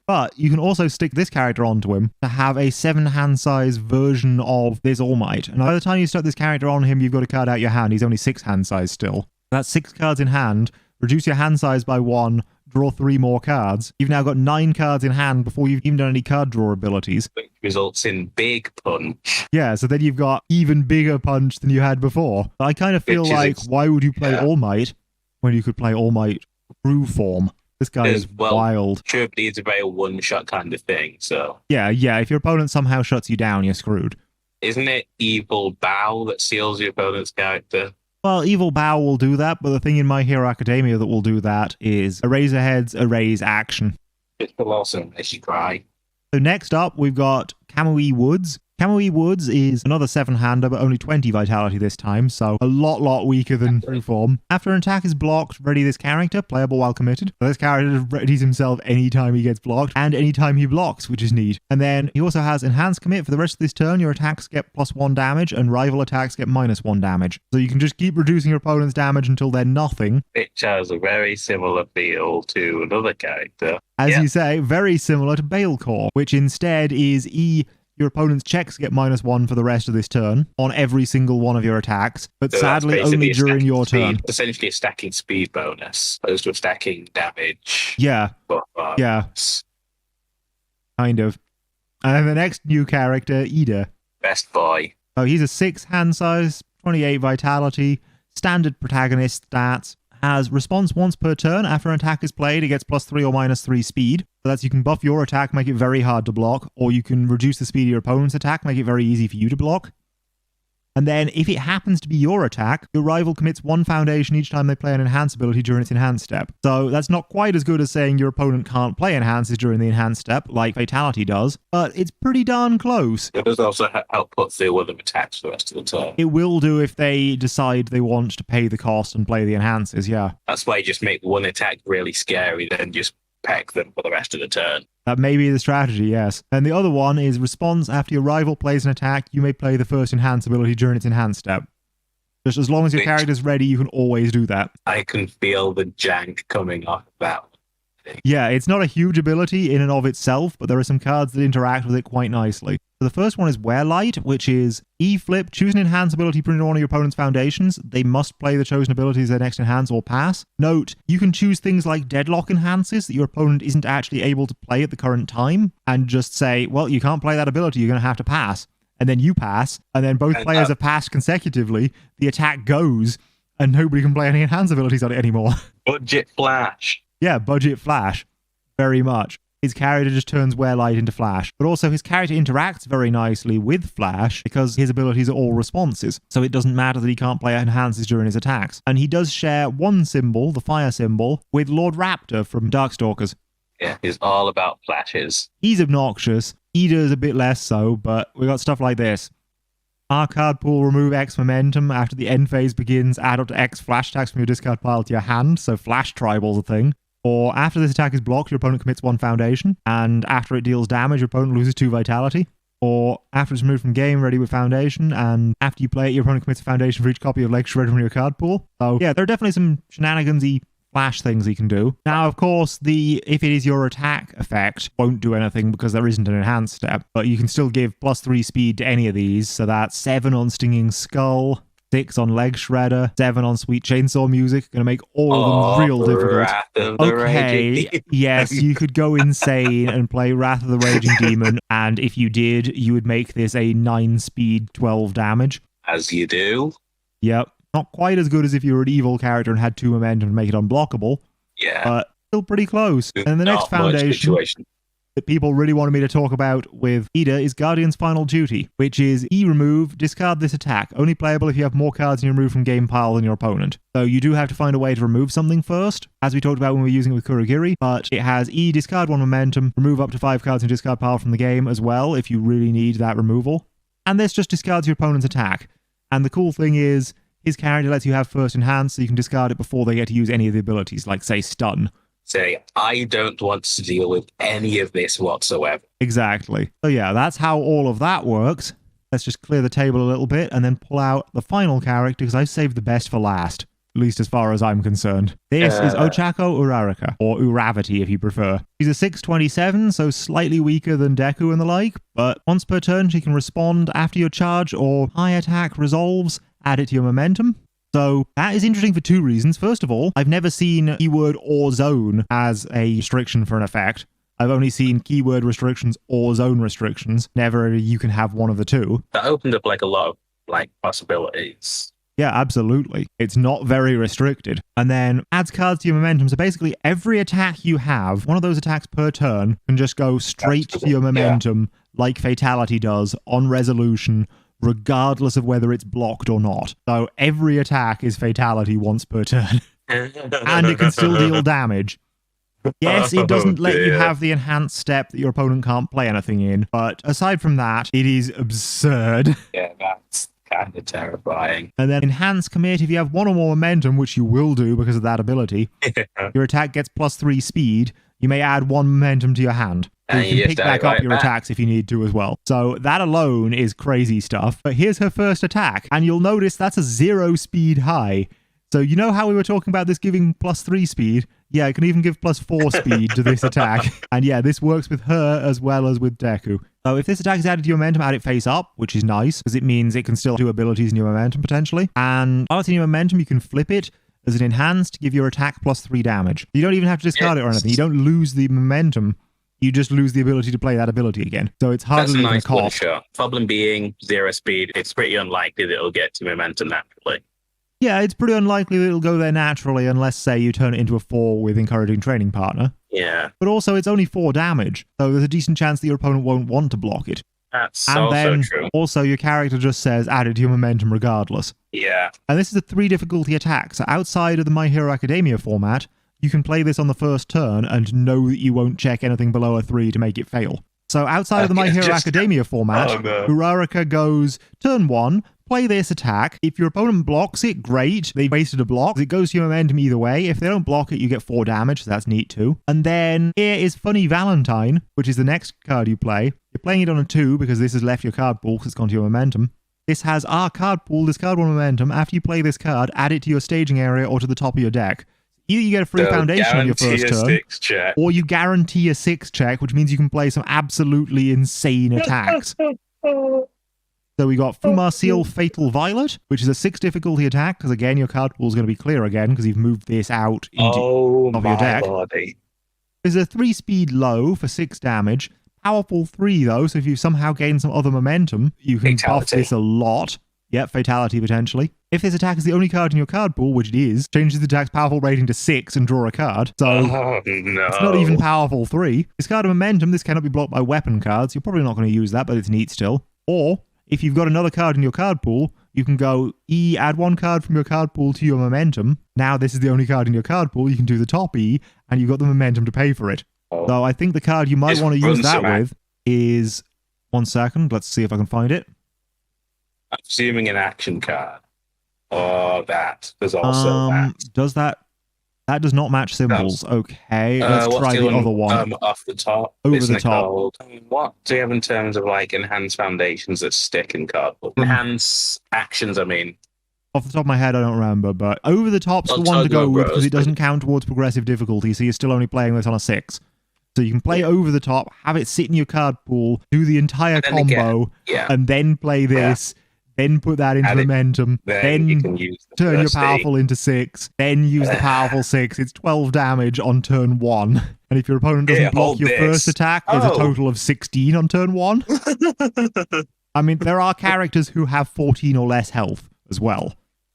But you can also stick this character onto him to have a 7-hand size version of this All Might. And by the time you start this character on him, you've got a card out your hand. He's only 6-hand size still. That's 6 cards in hand. Reduce your hand size by 1. Draw 3 more cards. You've now got 9 cards in hand before you've even done any card draw abilities. Which results in big punch. Yeah, so then you've got even bigger punch than you had before. I kind of feel like, why would you play All Might when you could play All Might True Form? This guy is wild. True, but it's a very one-shot kind of thing, so... Yeah, if your opponent somehow shuts you down, you're screwed. Isn't it Evil Bow that seals your opponent's character? Well, Evil Bow will do that, but the thing in My Hero Academia that will do that is Eraserhead's Erase action. It will also make you cry. So next up, we've got Kamui Woods. Kamui Woods is another 7-hander, but only 20 vitality this time, so a lot weaker than True Form. After an attack is blocked, ready this character, playable while committed. So this character readies himself anytime he gets blocked, and anytime he blocks, which is neat. And then he also has Enhanced Commit. For the rest of this turn, your attacks get +1 damage, and rival attacks get -1 damage. So you can just keep reducing your opponent's damage until they're nothing. Which has a very similar feel to another character. As you say, very similar to Balecore, which instead is your opponent's checks get -1 for the rest of this turn on every single one of your attacks, but So sadly only during your turn. Essentially a stacking speed bonus, opposed to a stacking damage. Yeah, kind of. And then the next new character, Eda Best Boy. So he's a 6-hand size, 28 vitality, standard protagonist stats, has response once per turn. After an attack is played, it gets +3 or -3 speed. So that's you can buff your attack, make it very hard to block, or you can reduce the speed of your opponent's attack, make it very easy for you to block. And then, if it happens to be your attack, your rival commits 1 foundation each time they play an enhance ability during its enhanced step. So that's not quite as good as saying your opponent can't play enhances during the enhanced step, like Fatality does, but it's pretty darn close. It does also help put through other attacks for the rest of the turn. It will do if they decide they want to pay the cost and play the enhances, yeah. That's why you just make one attack really scary, then just peck them for the rest of the turn. That may be the strategy, yes. And the other one is response after your rival plays an attack, you may play the first enhance ability during its enhanced step. Just as long as your character's ready, you can always do that. I can feel the jank coming off that one. Yeah, it's not a huge ability in and of itself, but there are some cards that interact with it quite nicely. So the first one is Wear Light, which is E-flip, choose an enhance ability printed on one of your opponent's foundations. They must play the chosen abilities their next enhance or pass. Note, you can choose things like Deadlock enhances that your opponent isn't actually able to play at the current time, and just say, well, you can't play that ability, you're going to have to pass. And then you pass, and then both players have passed consecutively, the attack goes, and nobody can play any enhance abilities on it anymore. Budget Flash. Yeah, budget Flash. Very much. His character just turns Wear Light into Flash. But also his character interacts very nicely with Flash because his abilities are all responses. So it doesn't matter that he can't play enhances during his attacks. And he does share one symbol, the fire symbol, with Lord Raptor from Darkstalkers. Yeah, he's all about flashes. He's obnoxious. Eda's a bit less so, but we got stuff like this. Our card pool, remove X momentum. After the end phase begins, add up to X flash attacks from your discard pile to your hand. So Flash Tribal's a thing. Or after this attack is blocked, your opponent commits 1 foundation. And after it deals damage, your opponent loses 2 vitality. Or after it's removed from game, ready with foundation. And after you play it, your opponent commits a foundation for each copy of Leg Shredder from your card pool. So yeah, there are definitely some shenanigans-y Flash things he can do. Now, of course, the if it is your attack effect won't do anything because there isn't an enhanced step, but you can still give +3 speed to any of these. So that's 7 on Stinging Skull, 6 on Leg Shredder, 7 on Sweet Chainsaw Music. Going to make all of them real difficult. Okay, yes, you could go insane and play Wrath of the Raging Demon, and if you did, you would make this a 9 speed, 12 damage. As you do. Yep. Not quite as good as if you were an evil character and had 2 momentum to make it unblockable. Yeah. But still pretty close. And the next foundation. that people really wanted me to talk about with Eda is Guardian's Final Duty, which is E remove, discard this attack, only playable if you have more cards in your remove from game pile than your opponent. So you do have to find a way to remove something first, as we talked about when we were using it with Kurogiri, but it has E, discard 1 momentum, remove up to 5 cards in discard pile from the game as well if you really need that removal. And this just discards your opponent's attack. And the cool thing is, his character lets you have first enhance, so you can discard it before they get to use any of the abilities, like, say, stun. Say, I don't want to deal with any of this whatsoever. Exactly. So yeah, that's how all of that works. Let's just clear the table a little bit and then pull out the final character, because I saved the best for last, at least as far as I'm concerned. This is Ochako Uraraka, or Uravity if you prefer. She's a 627, so slightly weaker than Deku and the like, but once per turn she can respond after your charge or high attack resolves, add it to your momentum. So that is interesting for 2 reasons. First of all, I've never seen keyword or zone as a restriction for an effect. I've only seen keyword restrictions or zone restrictions. Never you can have one of the 2. That opened up like a lot of like possibilities. Yeah, absolutely. It's not very restricted. And then adds cards to your momentum. So basically every attack you have, one of those attacks per turn, can just go straight to your momentum like Fatality does on resolution, regardless of whether it's blocked or not. So every attack is Fatality once per turn. And it can still deal damage. Yes, it doesn't let you have the enhanced step that your opponent can't play anything in, but aside from that, it is absurd. Yeah, that's kind of terrifying. And then enhance commit, if you have 1 or more momentum, which you will do because of that ability, your attack gets +3 speed, you may add 1 momentum to your hand. So you can pick back up your attacks if you need to as well. So that alone is crazy stuff. But here's her first attack, and you'll notice that's a 0 speed high. So you know how we were talking about this giving +3 speed? Yeah, it can even give +4 speed to this attack. And yeah, this works with her as well as with Deku. So if this attack is added to your momentum, add it face up, which is nice, because it means it can still do abilities in your momentum, potentially. And while it's in your momentum, you can flip it as an enhance to give your attack +3 damage. You don't even have to discard it or anything. You don't lose the momentum. You just lose the ability to play that ability again. So it's hardly even a cost. Problem being 0 speed, it's pretty unlikely that it'll get to momentum naturally. Yeah, it's pretty unlikely that it'll go there naturally unless, say, you turn it into a 4 with Encouraging Training Partner. Yeah. But also, it's only 4 damage, so there's a decent chance that your opponent won't want to block it. That's and also then, true. Also, your character just says, add it to your momentum regardless. Yeah. And this is a 3 difficulty attack, so outside of the My Hero Academia format, you can play this on the first turn and know that you won't check anything below a 3 to make it fail. So outside of the My Hero Academia format, Uraraka goes, turn 1, play this attack. If your opponent blocks it, great. They wasted a block. It goes to your momentum either way. If they don't block it, you get 4 damage, so that's neat too. And then here is Funny Valentine, which is the next card you play. You're playing it on a 2 because this has left your card pool because it's gone to your momentum. This has our card pool, discard 1 momentum. After you play this card, add it to your staging area or to the top of your deck. Either you get a free foundation on your first turn, or you guarantee a 6 check, which means you can play some absolutely insane attacks. So we got Fumar Seal Fatal Violet, which is a 6 difficulty attack, because again, your card pool is going to be clear again, because you've moved this out into of your deck. There's a 3 speed low for 6 damage. Powerful 3 though, so if you somehow gain some other momentum, you can buff this a lot. Yep, Fatality potentially. If this attack is the only card in your card pool, which it is, changes the attack's powerful rating to 6 and draw a card. So it's not even powerful 3. Discard a momentum, this cannot be blocked by weapon cards. You're probably not going to use that, but it's neat still. Or, if you've got another card in your card pool, you can go E, add 1 card from your card pool to your momentum. Now this is the only card in your card pool, you can do the top E, and you've got the momentum to pay for it. So I think the card you might want to use that with is... 1 second, let's see if I can find it. I'm assuming an action card. Or that. There's also that. Does that... That does not match symbols. Okay, let's try the other one. Off the top. Over the top. What do you have in terms of like enhanced foundations that stick in cardboard? Enhanced actions, I mean. Off the top of my head, I don't remember, but over the top's the one to go with because it doesn't count towards progressive difficulty, so you're still only playing this on a 6. So you can play over the top, have it sit in your card pool, do the entire combo, and then play this, then put that into momentum, then you can use turn your powerful into 6, then use the powerful 6. It's 12 damage on turn 1. And if your opponent doesn't block your first attack, there's a total of 16 on turn 1. I mean, there are characters who have 14 or less health as well.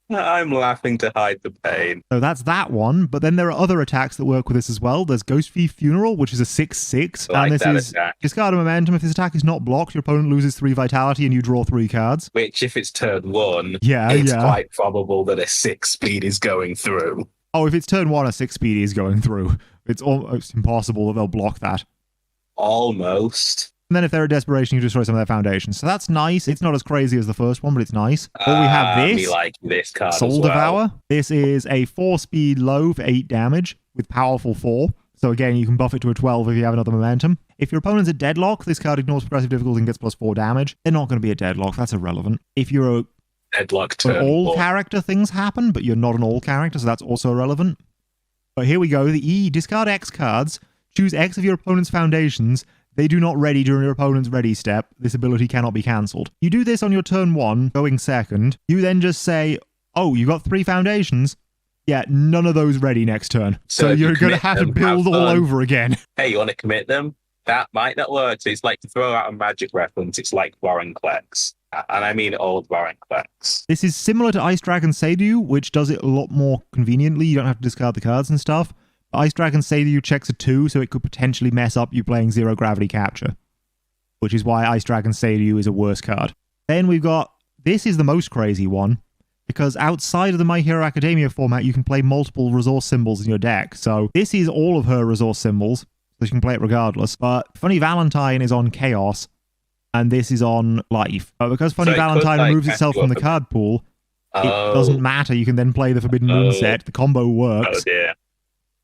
I'm laughing to hide the pain. So that's that one, but then there are other attacks that work with this as well. There's Ghost Thief Funeral, which is a 6/6, I like and this that is attack. discard a momentum. If this attack is not blocked, your opponent loses 3 vitality and you draw 3 cards. Which, if it's turn 1, Yeah, it's yeah. quite probable that a 6 speed is going through. Oh, if it's turn 1, a 6 speed is going through. It's almost impossible that they'll block that. Almost. And then if they're a desperation, you destroy some of their foundations. So that's nice. It's not as crazy as the first one, but it's nice. Or we have Me this. like this card Soul as well. Devour. This is a 4-speed low for 8 damage with powerful 4. So again, you can buff it to a 12 if you have another momentum. If your opponent's a deadlock, this card ignores progressive difficulty and gets +4 damage. They're not going to be a deadlock. That's irrelevant. If you're Deadlock an turn all 1. character, things happen, but you're not an all character, so that's also irrelevant. But here we go. The E, discard X cards. Choose X of your opponent's foundations. They do not ready during your opponent's ready step. This ability cannot be cancelled. You do this on your turn 1, going second. You then just say, oh, you got 3 foundations? Yeah, none of those ready next turn. So if you you're going to commit have to them, build have all fun. over again. Hey, you want to commit them? That might not work. So it's like to throw out a magic reference. It's like Vorinclex. And I mean old Vorinclex. This is similar to Ice Dragon Seidou, which does it a lot more conveniently. You don't have to discard the cards and stuff. But Ice Dragon Seidou checks a 2, so it could potentially mess up you playing Zero Gravity Capture, which is why Ice Dragon Seidou is a worse card. Then we've got, this is the most crazy one, because outside of the My Hero Academia format, you can play multiple resource symbols in your deck. So this is all of her resource symbols, so you can play it regardless. But Funny Valentine is on Chaos, and this is on Life. But because Funny So it could, Valentine like, removes mess itself you from up the a card pool, it Oh. doesn't matter. You can then play the Forbidden Moon set. The combo works. Oh dear.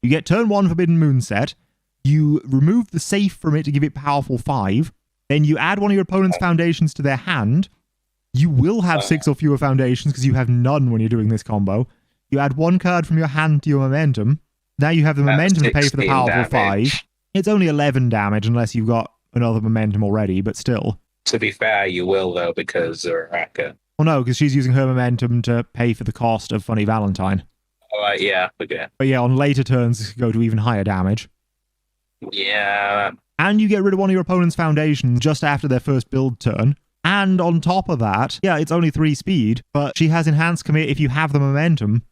You get turn 1 Forbidden Moon set. You remove the safe from it to give it powerful 5. Then you add one of your opponent's foundations to their hand. You will have 6 or fewer foundations because you have none when you're doing this combo. You add 1 card from your hand to your momentum. Now you have the That's momentum to pay for the 16 powerful damage. 5. It's only 11 damage unless you've got another momentum already, but still. To be fair, you will though because they're a hacker. Well, no, because she's using her momentum to pay for the cost of Funny Valentine. Alright, yeah, forget. But yeah, on later turns, this could go to even higher damage. Yeah. And you get rid of one of your opponent's foundations just after their first build turn. And on top of that, yeah, it's only 3 speed, but she has enhanced commit if you have the momentum.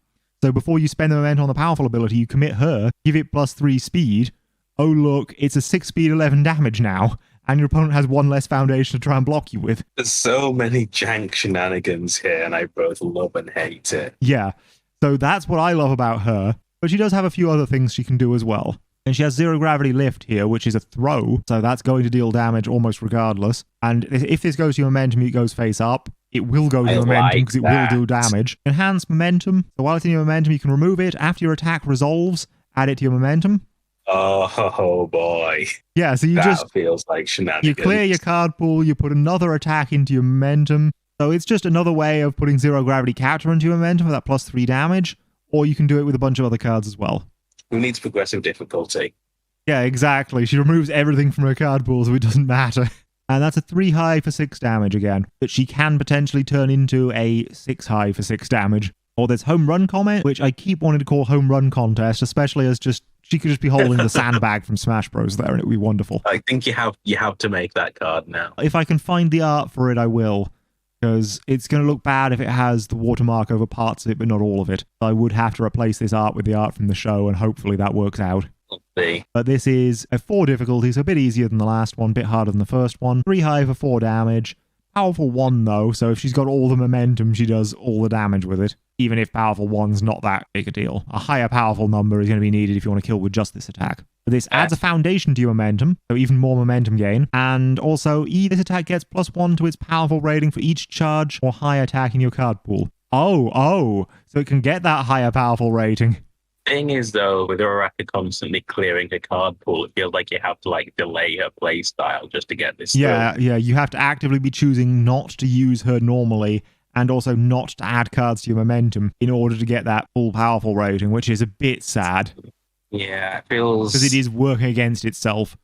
So before you spend the momentum on the powerful ability, you commit her, give it +3 speed. Oh look, it's a 6 speed 11 damage now, and your opponent has 1 less foundation to try and block you with. There's so many jank shenanigans here, and I both love and hate it. Yeah, so that's what I love about her. But she does have a few other things she can do as well. And she has Zero Gravity Lift here, which is a throw, so that's going to deal damage almost regardless. And if this goes to your momentum, it goes face up. It will go to I your momentum like because it will that. do damage. Enhance momentum. So while it's in your momentum, you can remove it. After your attack resolves, add it to your momentum. Oh boy. Yeah, so you That just feels like shenanigans. you clear your card pool, you put another attack into your momentum. So it's just another way of putting Zero Gravity Capture into your momentum for that +3 damage. Or you can do it with a bunch of other cards as well. Who needs progressive difficulty? Yeah, exactly. She removes everything from her card pool, so it doesn't matter. And that's a 3 high for 6 damage again. That she can potentially turn into a 6 high for 6 damage. Or there's Home Run Comment, which I keep wanting to call Home Run Contest, especially as just she could just be holding the sandbag from Smash Bros. There, and it would be wonderful. I think you have to make that card now. If I can find the art for it, I will. Because it's going to look bad if it has the watermark over parts of it, but not all of it. I would have to replace this art with the art from the show, and hopefully that works out. Let's see. But this is a 4 difficulty, so a bit easier than the last one, a bit harder than the first one. 3 high for 4 damage. Powerful 1 though, so if she's got all the momentum, she does all the damage with it. Even if powerful 1's not that big a deal. A higher powerful number is going to be needed if you want to kill with just this attack. But this adds a foundation to your momentum, so even more momentum gain. And also, this attack gets +1 to its powerful rating for each charge or high attack in your card pool. Oh, so it can get that higher powerful rating. Thing is, though, with Uraraka constantly clearing her card pool, it feels like you have to like delay her play style just to get this. Yeah, you have to actively be choosing not to use her normally, and also not to add cards to your momentum in order to get that full powerful rating, which is a bit sad. Yeah, it feels. Because it is working against itself,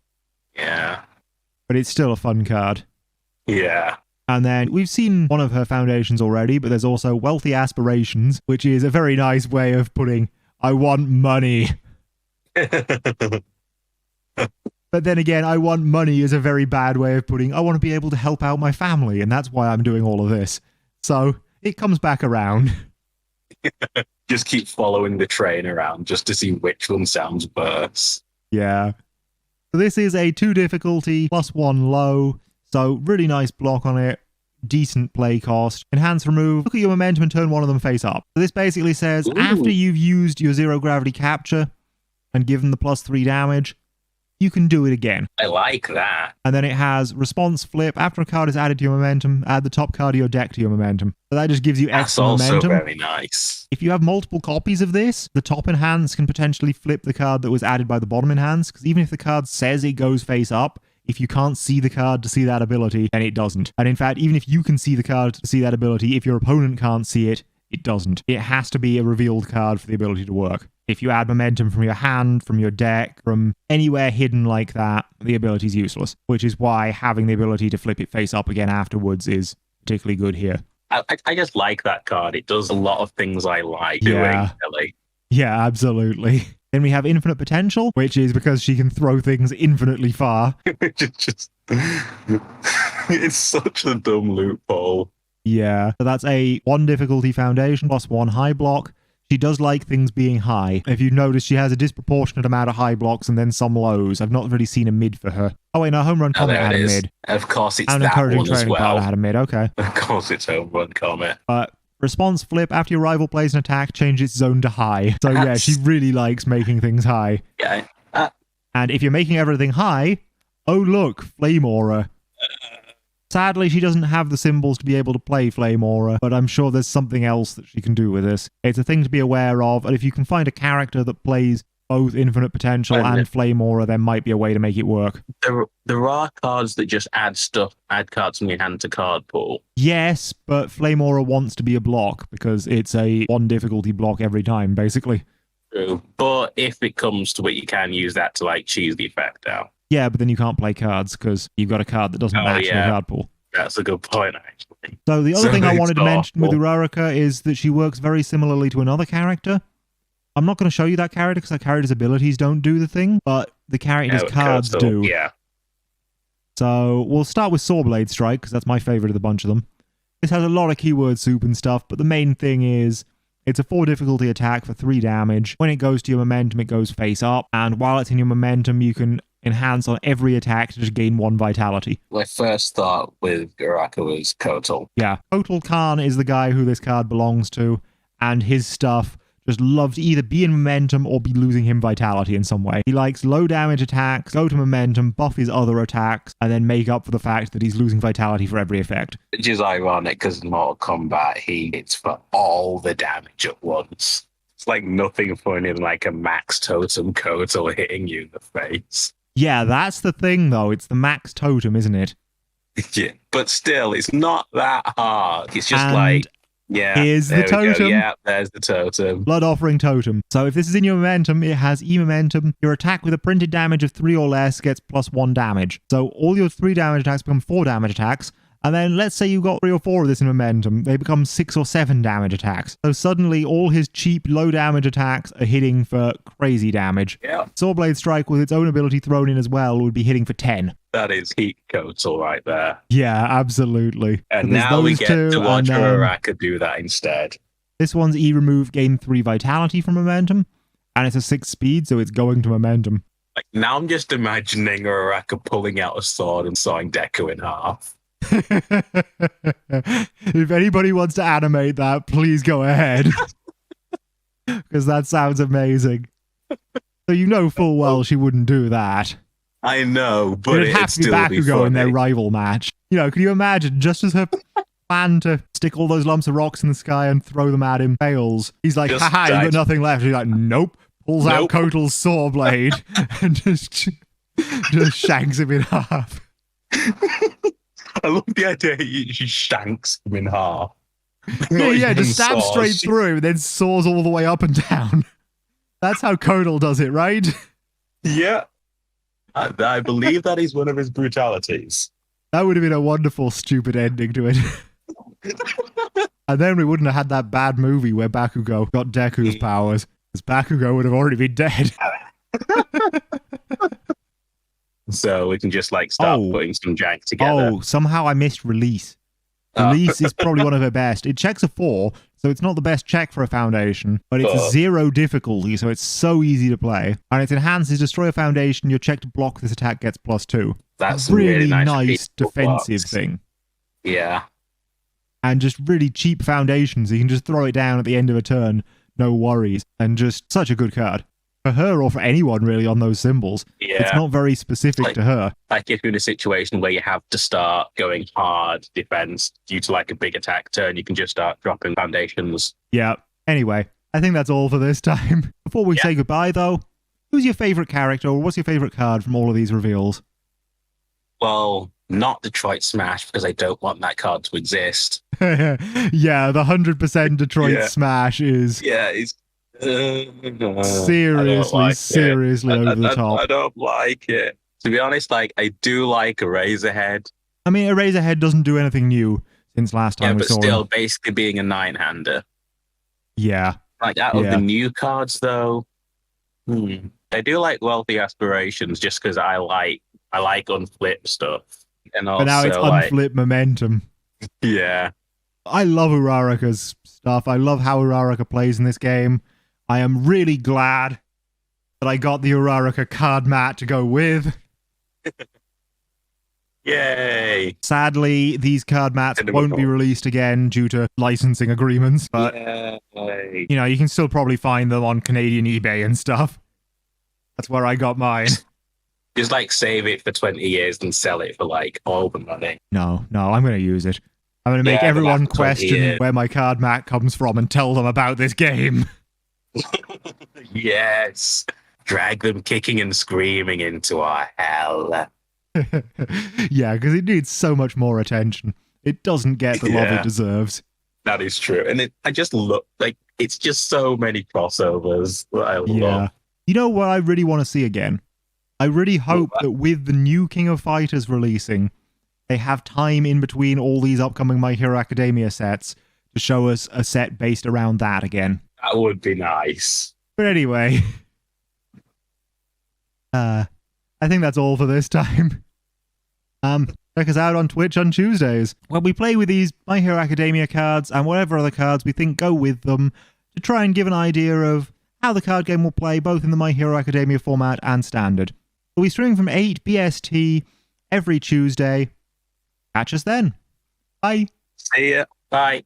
Yeah. but it's still a fun card. Yeah. And then we've seen one of her foundations already, but there's also Wealthy Aspirations, which is a very nice way of putting, I want money. But then again, I want money is a very bad way of putting, I want to be able to help out my family, and that's why I'm doing all of this. So it comes back around. Just keep following the train around just to see which one sounds worse. Yeah. So this is a 2 difficulty, +1 low. So really nice block on it. Decent play cost. Enhance remove. Look at your momentum and turn one of them face up. So this basically says Ooh. after you've used your 0 gravity capture and given the +3 damage, you can do it again. I like that. And then it has response flip. After a card is added to your momentum, add the top card of your deck to your momentum. So that just gives you That's extra also momentum. very nice. If you have multiple copies of this, the top enhance can potentially flip the card that was added by the bottom enhance, because even if the card says it goes face up, if you can't see the card to see that ability, then it doesn't. And in fact, even if you can see the card to see that ability, if your opponent can't see it, it doesn't. It has to be a revealed card for the ability to work. If you add momentum from your hand, from your deck, from anywhere hidden like that, the ability is useless, which is why having the ability to flip it face up again afterwards is particularly good here. I just like that card. It does a lot of things I like doing. Really. Yeah, absolutely. Then we have infinite potential, which is because she can throw things infinitely far. It's such a dumb loophole. Yeah, so that's a 1 difficulty foundation +1 high block. She does like things being high. If you notice, she has a disproportionate amount of high blocks and then some lows. I've not really seen a mid for her. Oh wait, no, Home Run Comet had a mid. Of course, it's And that Encouraging one as Training well. Partner had a mid, okay. Of course, it's Home Run Comet. But response flip, after your rival plays an attack, change its zone to high. So yeah, she really likes making things high. Yeah. And if you're making everything high, oh look, Flame Aura. Sadly, she doesn't have the symbols to be able to play Flame Aura, but I'm sure there's something else that she can do with this. It's a thing to be aware of, and if you can find a character that plays both Infinite Potential and Flame Aura, there might be a way to make it work. There are cards that just add cards from your hand to card pool. Yes, but Flame Aura wants to be a block, because it's a 1 difficulty block every time, basically. True. But if it comes to it, you can use that to like cheese the effect out. Yeah, but then you can't play cards because you've got a card that doesn't match your card pool. That's a good point, actually. So the other thing I wanted to mention with Uraraka is that she works very similarly to another character. I'm not going to show you that character because that character's abilities don't do the thing, but the character's cards do. Yeah. So we'll start with Sawblade Strike because that's my favorite of the bunch of them. This has a lot of keyword soup and stuff, but the main thing is it's a 4 difficulty attack for 3 damage. When it goes to your momentum, it goes face up, and while it's in your momentum, you can enhance on every attack to just gain 1 vitality. My first thought with Uraraka was Kotal. Yeah, Total Khan is the guy who this card belongs to, and his stuff just loves to either be in momentum or be losing him vitality in some way. He likes low damage attacks, go to momentum, buff his other attacks, and then make up for the fact that he's losing vitality for every effect. Which is ironic because in Mortal Kombat, he hits for all the damage at once. It's like nothing funnier than like a max totem Kotal hitting you in the face. Yeah, that's the thing, though. It's the max totem, isn't it? Yeah, but still, it's not that hard. It's just And like, yeah, here's the there we go. totem. Yeah, there's the totem. Blood Offering Totem. So if this is in your momentum, it has E-momentum. Your attack with a printed damage of 3 or less gets +1 damage. So all your 3 damage attacks become 4 damage attacks. And then let's say you got 3 or 4 of this in momentum, they become 6 or 7 damage attacks. So suddenly all his cheap low damage attacks are hitting for crazy damage. Yeah, Sawblade Strike with its own ability thrown in as well would be hitting for 10. that is peak Kotal right there. Yeah, absolutely. And So there's now we those get two, to watch and then Uraraka do that instead. this one's E-remove, gain 3 vitality from momentum. And it's a 6 speed, so it's going to momentum. Like now I'm just imagining Uraraka pulling out a sword and sawing Deku in half. If anybody wants to animate that, please go ahead. Because that sounds amazing. So you know full well she wouldn't do that. I know, but It'd have it'd to be still be Bakugo in their funny. rival match. You know, can you imagine, just as her plan to stick all those lumps of rocks in the sky and throw them at him fails, he's like, Just haha, you've died. got nothing left. She's like, nope. Pulls out Nope. Kotal's saw blade and just shanks him in half. I love the idea she shanks him in half. Yeah, just stabs straight through and then saws all the way up and down. That's how Kotal does it, right? Yeah. I believe that is one of his brutalities. That would have been a wonderful, stupid ending to it. And then we wouldn't have had that bad movie where Bakugo got Deku's powers, because Bakugo would have already been dead. So we can just like start putting some jank together. Oh, somehow I missed Release. Elise is probably one of her best. It checks a 4, so it's not the best check for a foundation, but it's a 0 difficulty, so it's so easy to play. And its enhances destroy a foundation, your check to block this attack gets +2. That's a really nice nice defensive blocks. thing. Yeah. And just really cheap foundations. You can just throw it down at the end of a turn, no worries. And just such a good card. For her or for anyone really on those symbols. Yeah. It's not very specific to her. Like if you're in a situation where you have to start going hard defense due to like a big attack turn, you can just start dropping foundations. Yeah. Anyway, I think that's all for this time. Before we say goodbye though, who's your favorite character or what's your favorite card from all of these reveals? Well, not Detroit Smash because I don't want that card to exist. Yeah, the 100% Detroit Smash is it's seriously over the top. I don't like it. To be honest, like I do like Eraserhead. I mean, Eraserhead doesn't do anything new since last time we but saw still, him. basically being a 9-hander. Yeah. Like out of the new cards, though, I do like Wealthy Aspirations just because I like unflip stuff. And also, But now it's unflip momentum. Yeah. I love Uraraka's stuff. I love how Uraraka plays in this game. I am really glad that I got the Uraraka card mat to go with. Yay! Sadly, these card mats won't be released again due to licensing agreements, but Yay. you know, you can still probably find them on Canadian eBay and stuff. That's where I got mine. Just like save it for 20 years and sell it for like all the money. No, I'm going to use it. I'm going to make everyone question where my card mat comes from and tell them about this game. Yes. Drag them kicking and screaming into our hell. Yeah, because it needs so much more attention. It doesn't get the love it deserves. That is true. And I just look like it's just so many crossovers that I love. You know what I really want to see again? I really hope that with the new King of Fighters releasing, they have time in between all these upcoming My Hero Academia sets to show us a set based around that again. That would be nice. But anyway, I think that's all for this time. Check us out on Twitch on Tuesdays, where we play with these My Hero Academia cards and whatever other cards we think go with them to try and give an idea of how the card game will play both in the My Hero Academia format and standard. We'll be streaming from 8 BST every Tuesday. Catch us then. Bye. See ya. Bye.